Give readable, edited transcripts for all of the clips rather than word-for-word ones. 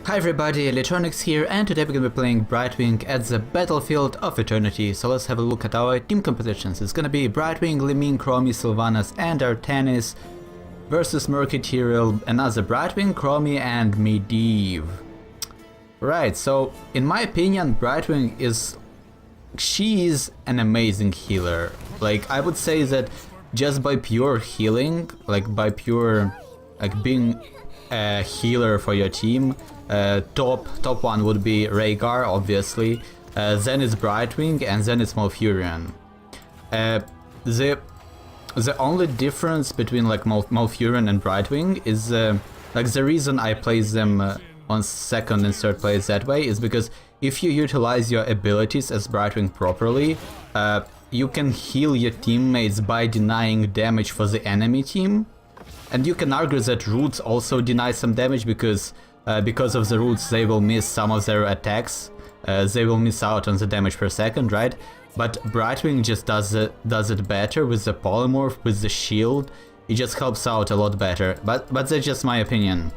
Hi everybody, Electronics here, and today we're gonna be playing Brightwing at the Battlefield of Eternity. So let's have a look at our team compositions. It's gonna be Brightwing, Liming, Chromie, Sylvanas, and Artanis versus Murky, Tyrael, another Brightwing, Chromie, and Medivh. Right, so in my opinion, Brightwing she is an amazing healer. Like, I would say that just by pure healing, like by pure, like being a healer for your team, top one would be Rhaegar, obviously, then it's Brightwing, and then it's Malfurion. The only difference between like Malfurion and Brightwing is like the reason I place them on second and third place that way is because if you utilize your abilities as Brightwing properly, you can heal your teammates by denying damage for the enemy team. And you can argue that roots also deny some damage because of the roots they will miss some of their attacks. They will miss out on the damage per second, right? But Brightwing just does it better with the Polymorph, with the shield. It just helps out a lot better. But that's just my opinion.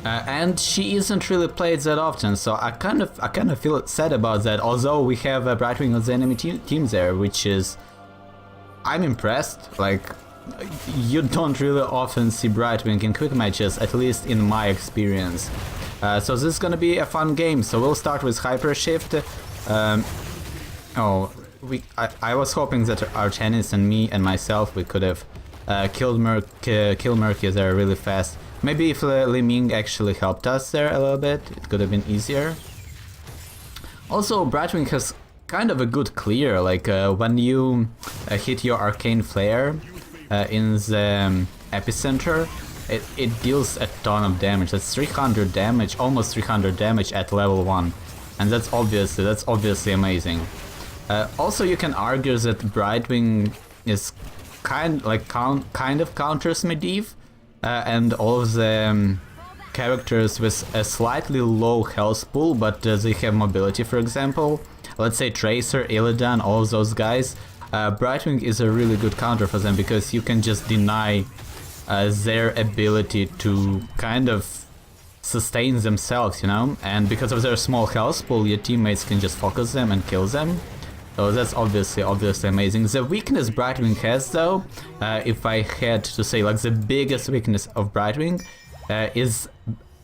And she isn't really played that often, so I kind of feel sad about that. Although we have Brightwing on the enemy team there, which is, I'm impressed. Like, you don't really often see Brightwing in quick matches, at least in my experience. So this is gonna be a fun game. So we'll start with Hyper Shift. I was hoping that Artanis and me and myself we could have kill Murky there really fast. Maybe if Liming actually helped us there a little bit, it could have been easier. Also, Brightwing has kind of a good clear. Like when you hit your Arcane Flare in the epicenter, it deals a ton of damage. That's 300 damage, almost 300 damage at level 1, and that's obviously amazing. Also, you can argue that Brightwing is kind of counters Medivh and all of the characters with a slightly low health pool, but they have mobility, for example. Let's say Tracer, Illidan, all of those guys. Brightwing is a really good counter for them because you can just deny their ability to kind of sustain themselves, you know? And because of their small health pool, your teammates can just focus them and kill them. So that's obviously amazing. The weakness Brightwing has, though, if I had to say like the biggest weakness of Brightwing, is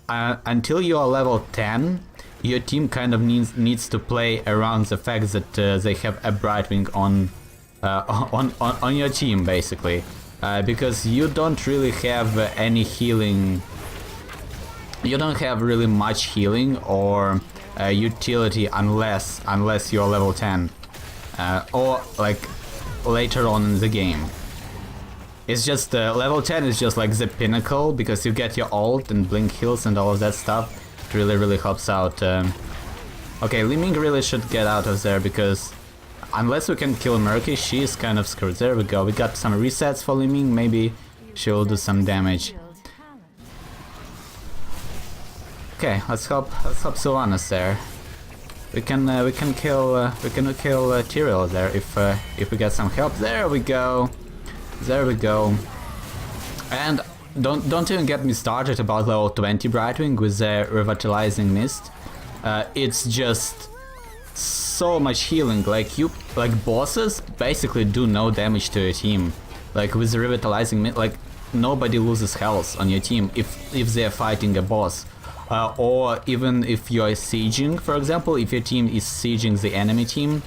until you are level 10, your team kind of needs to play around the fact that they have a Brightwing on your team, basically, because you don't really have any healing. You don't have really much healing or utility unless you're level 10 or like later on in the game. It's just level 10 is just like the pinnacle because you get your ult and blink heals and all of that stuff. It really helps out. Okay, Liming really should get out of there because unless we can kill Murky, she's kind of screwed. There we go. We got some resets for Liming. Maybe she'll do some damage. Okay, let's hope Sylvanas there. We can kill Tyrael there if we get some help. There we go. There we go. And don't even get me started about level 20 Brightwing with the Revitalizing Mist. It's just so much healing. Like bosses basically do no damage to your team. Like with the Revitalizing Mist, like nobody loses health on your team if they're fighting a boss. Or even if you're sieging, for example, if your team is sieging the enemy team,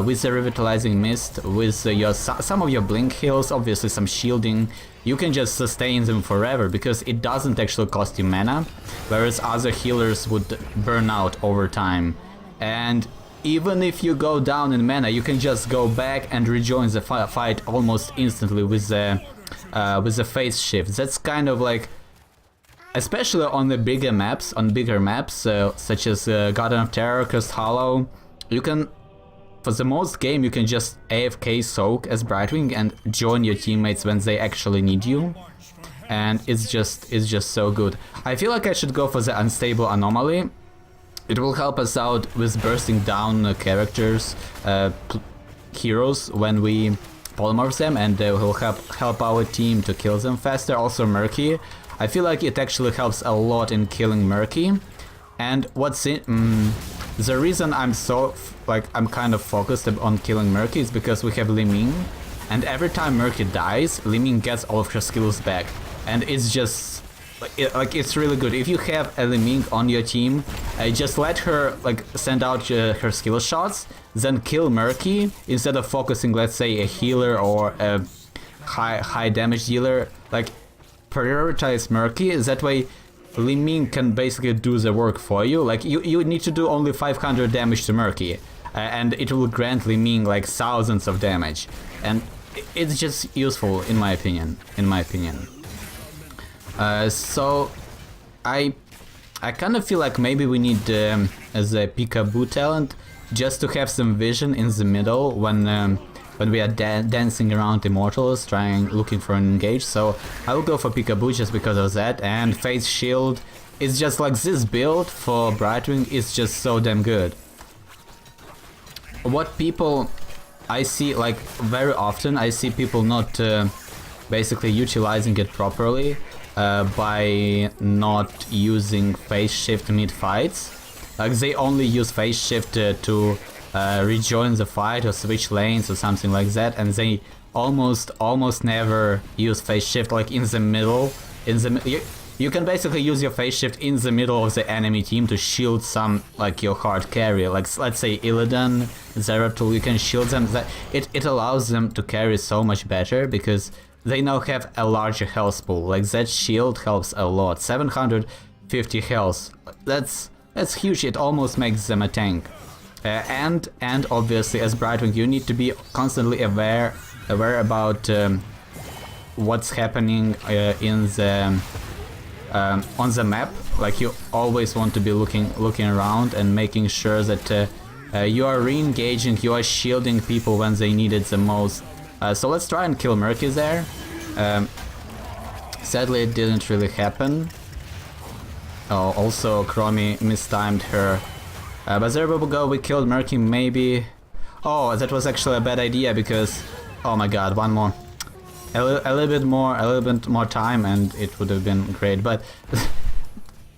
with the Revitalizing Mist, with some of your blink heals, obviously some shielding, you can just sustain them forever because it doesn't actually cost you mana, whereas other healers would burn out over time. And even if you go down in mana, you can just go back and rejoin the fight almost instantly with the phase shift. That's kind of like, especially on the bigger maps, such as Garden of Terror, Cursed Hollow, you can, for the most game, you can just AFK soak as Brightwing and join your teammates when they actually need you, and it's just so good. I feel like I should go for the Unstable Anomaly. It will help us out with bursting down characters, heroes when we polymorph them, and they will help our team to kill them faster. Also Murky, I feel like it actually helps a lot in killing Murky. And what's in... the reason I'm so... I'm kind of focused on killing Murky is because we have Li Ming. And every time Murky dies, Li Ming gets all of her skills back. And it's just... it's really good. If you have a Li Ming on your team, just let her send out her skill shots, then kill Murky instead of focusing, let's say, a healer or a high damage dealer. Prioritize Murky. That way, Li Ming can basically do the work for you. You need to do only 500 damage to Murky, and it will grant Li Ming thousands of damage. And it's just useful, in my opinion. So I kind of feel like maybe we need as a Peekaboo talent just to have some vision in the middle when we are dancing around Immortals, looking for an engage. So I will go for Peekaboo just because of that. And Face Shield is just this build for Brightwing is just so damn good. What people I see very often, I see people not basically utilizing it properly. By not using phase shift mid fights. They only use phase shift to rejoin the fight or switch lanes or something like that, and they almost never use phase shift in the middle. You can basically use your phase shift in the middle of the enemy team to shield some your hard carry, let's say Illidan, Zeratul. You can shield them. It allows them to carry so much better because they now have a larger health pool. That shield helps a lot. 750 health. That's huge. It almost makes them a tank. And obviously, as Brightwing, you need to be constantly aware about what's happening in the on the map. You always want to be looking around and making sure that you are re-engaging, you are shielding people when they need it the most. So let's try and kill Murky there. Sadly, it didn't really happen. Oh, also Chromie mistimed her. But there we go, we killed Murky maybe... Oh, that was actually a bad idea because... Oh my god, one more. A little bit more time and it would have been great, but...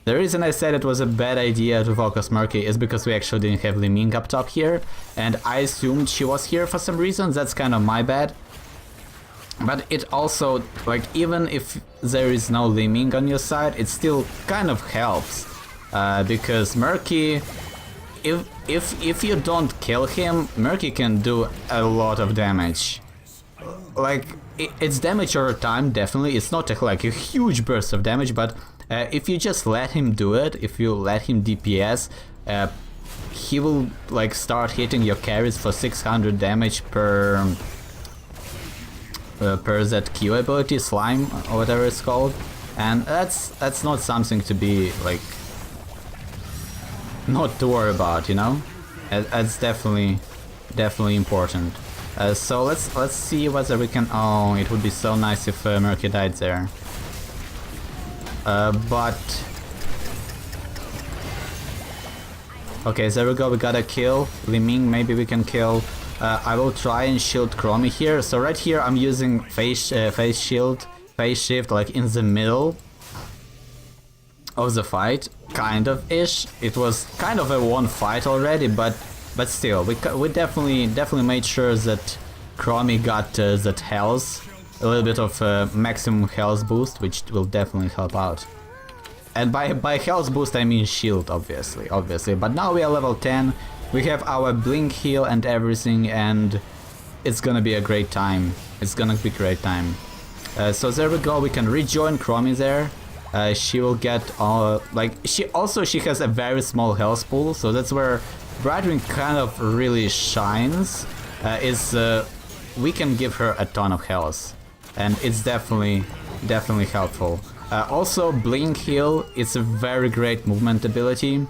The reason I said it was a bad idea to focus Murky is because we actually didn't have Li Ming up top here, and I assumed she was here for some reason. That's kind of my bad. But it also, even if there is no Li Ming on your side, it still kind of helps. Because Murky, if you don't kill him, Murky can do a lot of damage. It's damage over time, definitely. It's not a huge burst of damage, but if you just let him do it, if you let him DPS, he will start hitting your carries for 600 damage per that Q ability, Slime or whatever it's called, and that's not something to be not to worry about, you know. That's definitely important. So let's see whether we can. Oh, it would be so nice if Murky died there. But okay, there we go. We got a kill. Li Ming, maybe we can kill. I will try and shield Chromie here. So right here, I'm using phase shield, phase shift, in the middle of the fight, kind of ish. It was kind of a one fight already, but still, we definitely made sure that Chromie got that health. A little bit of maximum health boost, which will definitely help out. And by health boost I mean shield, obviously. But now we are level 10, we have our blink heal and everything, and it's gonna be a great time. So there we go, we can rejoin Chromie there. She will get she has a very small health pool, so that's where Brightwing kind of really shines. We can give her a ton of health. And it's definitely helpful. Also, Blink Heal is a very great movement ability.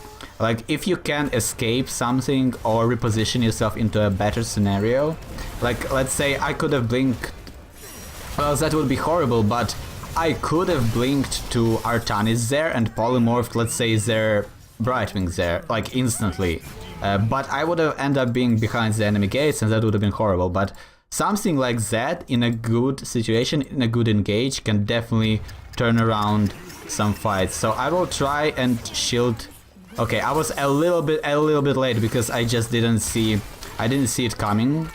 If you can escape something or reposition yourself into a better scenario, let's say I could have blinked. Well, that would be horrible, but I could have blinked to Artanis there and polymorphed, let's say, their Brightwing there, instantly. But I would have ended up being behind the enemy gates, and that would have been horrible. But something like that in a good situation, in a good engage, can definitely turn around some fights. So I will try and shield. Okay, I was a little bit late because I just didn't see it coming.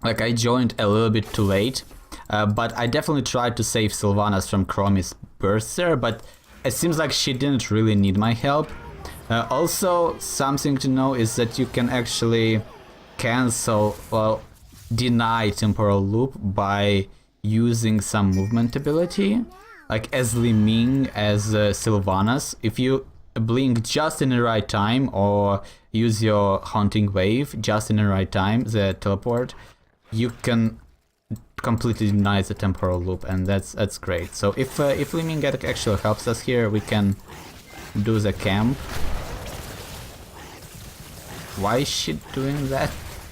Like I joined a little bit too late. But I definitely tried to save Sylvanas from Chromie's burst there, but it seems like she didn't really need my help. Also, something to know is that you can actually cancel, well, deny temporal loop by using some movement ability, like as Li Ming, as Sylvanas. If you blink just in the right time or use your Haunting Wave just in the right time, the teleport, you can completely deny the temporal loop, and that's great. So if Li Ming actually helps us here, we can do the camp. Why is she doing that?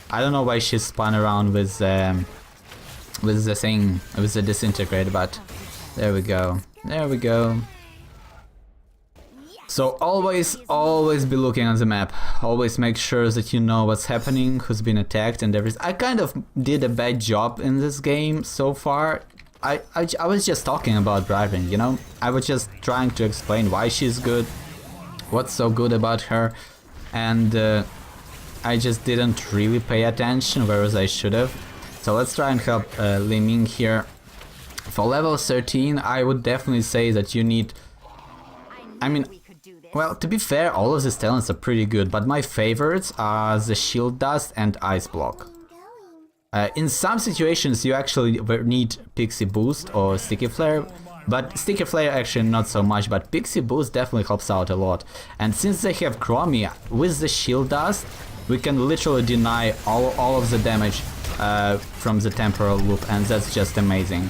I don't know why she spun around with the thing, with the disintegrate, but there we go. There we go. So always be looking on the map. Always make sure that you know what's happening, who's been attacked and everything. I kind of did a bad job in this game so far. I was just talking about Brightwing, you know? I was just trying to explain why she's good, what's so good about her, and I just didn't really pay attention, whereas I should have. So let's try and help Li Ming here. For level 13, I would definitely say that you need... I mean, well, to be fair, all of these talents are pretty good, but my favorites are the Shield Dust and Ice Block. In some situations you actually need Pixie Boost or Sticky Flare, but Sticky Flare actually not so much, but Pixie Boost definitely helps out a lot. And since they have Chromie, with the Shield Dust, we can literally deny all of the damage from the temporal loop, and that's just amazing.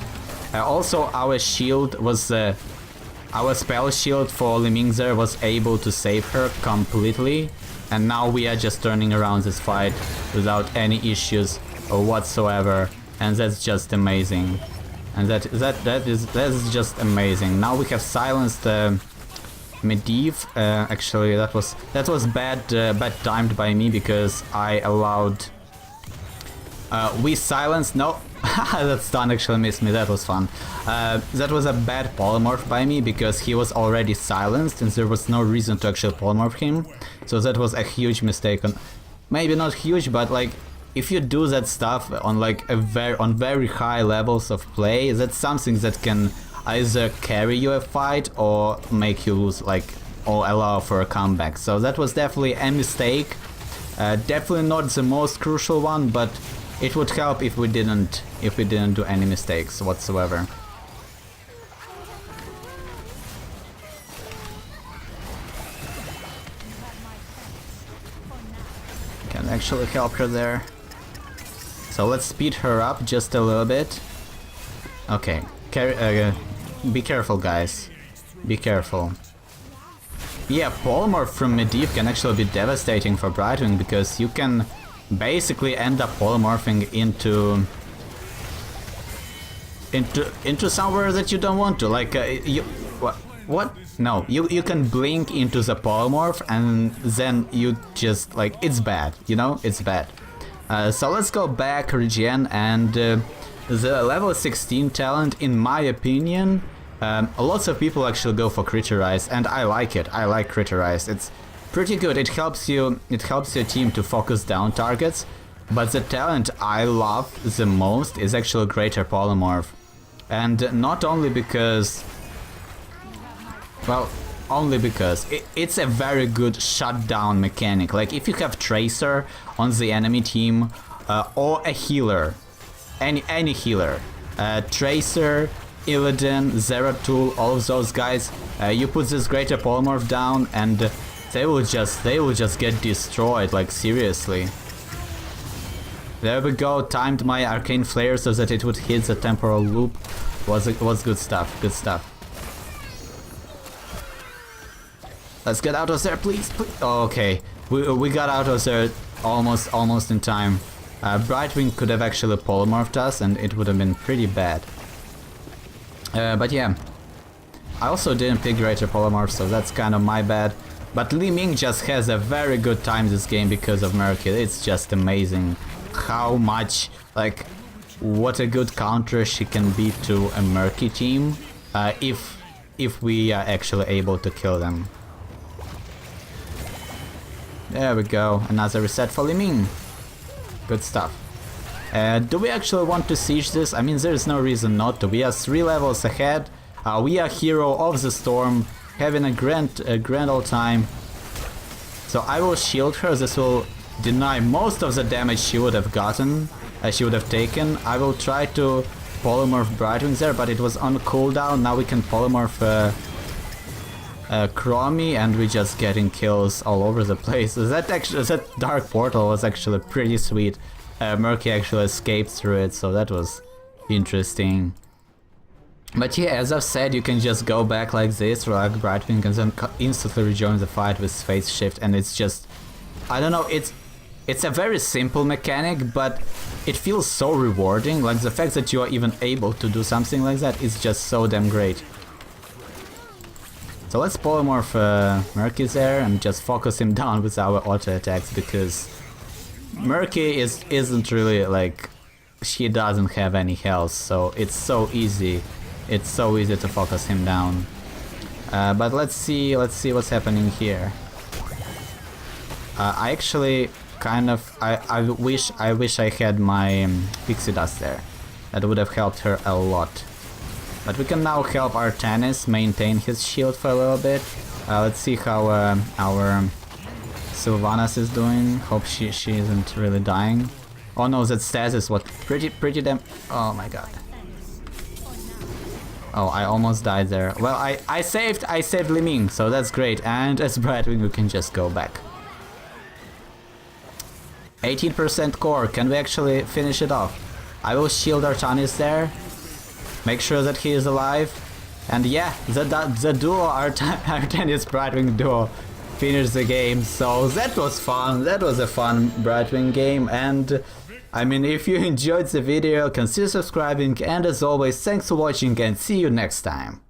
Also, our shield was... our spell shield for Li Ming there was able to save her completely, and now we are just turning around this fight without any issues whatsoever, and that's just amazing. And that is just amazing. Now we have silenced Medivh. Actually, that was bad timed by me because I allowed. We silenced. No. That stun actually missed me, that was fun. That was a bad polymorph by me because he was already silenced and there was no reason to actually polymorph him. So that was a huge mistake. Maybe not huge, but like if you do that stuff on like on very high levels of play, that's something that can either carry you a fight or make you lose, like, or allow for a comeback. So that was definitely a mistake. Definitely not the most crucial one, but it would help if we didn't do any mistakes whatsoever. Can actually help her there. So let's speed her up just a little bit. Okay, be careful, guys. Be careful. Yeah, Polymorph from Medivh can actually be devastating for Brightwing because you can basically end up polymorphing into somewhere that you don't want to. Like what? No, you can blink into the polymorph and then you just like it's bad. You know, it's bad. So let's go back, regen, and the level 16 talent, in my opinion, lots of people actually go for Critterize, and I like it. I like Critterize. It's pretty good. It helps your team to focus down targets, but the talent I love the most is actually Greater Polymorph. And not only because, well, only because it's a very good shutdown mechanic. Like if you have Tracer on the enemy team or a healer, any healer, Tracer, Illidan, Zeratul, all of those guys, you put this Greater Polymorph down and they will just get destroyed, like seriously. There we go, timed my Arcane Flare so that it would hit the temporal loop. Was good stuff, good stuff. Let's get out of there, please. Oh, okay, we got out of there almost in time. Brightwing could have actually polymorphed us and it would have been pretty bad. But yeah, I also didn't pick Greater Polymorph, so that's kind of my bad. But Li Ming just has a very good time this game because of Murky. It's just amazing how much, like, what a good counter she can be to a Murky team. if we are actually able to kill them. There we go, another reset for Liming. Good stuff. Do we actually want to siege this? I mean, there's no reason not to. We are 3 levels ahead. We are hero of the storm, having a grand old time. So I will shield her. This will deny most of the damage she would have gotten, she would have taken. I will try to polymorph Brightwing there, but it was on cooldown. Now we can polymorph Chromie, and we're just getting kills all over the place. That dark portal was actually pretty sweet. Murky actually escaped through it, so that was interesting. But yeah, as I've said, you can just go back like this, like Brightwing, and then instantly rejoin the fight with phase shift, and it's just, I don't know, it's a very simple mechanic, but it feels so rewarding. Like the fact that you are even able to do something like that is just so damn great. So let's polymorph Murky there and just focus him down with our auto attacks, because Murky isn't really like, she doesn't have any health, so it's so easy. It's so easy to focus him down. But let's see what's happening here. I actually kind of I wish I had my pixie dust there. That would have helped her a lot. But we can now help Artanis maintain his shield for a little bit. Let's see how our Sylvanas is doing. Hope she isn't really dying. Oh no, that stasis was pretty damn. Oh my god. Oh, I almost died there. Well, I saved Liming, so that's great. And as Brightwing, we can just go back. 18% core. Can we actually finish it off? I will shield Artanis there. Make sure that he is alive. And yeah, the duo, Artanis Brightwing duo, finished the game. So that was fun. That was a fun Brightwing game. And I mean, if you enjoyed the video, consider subscribing, and as always, thanks for watching and see you next time.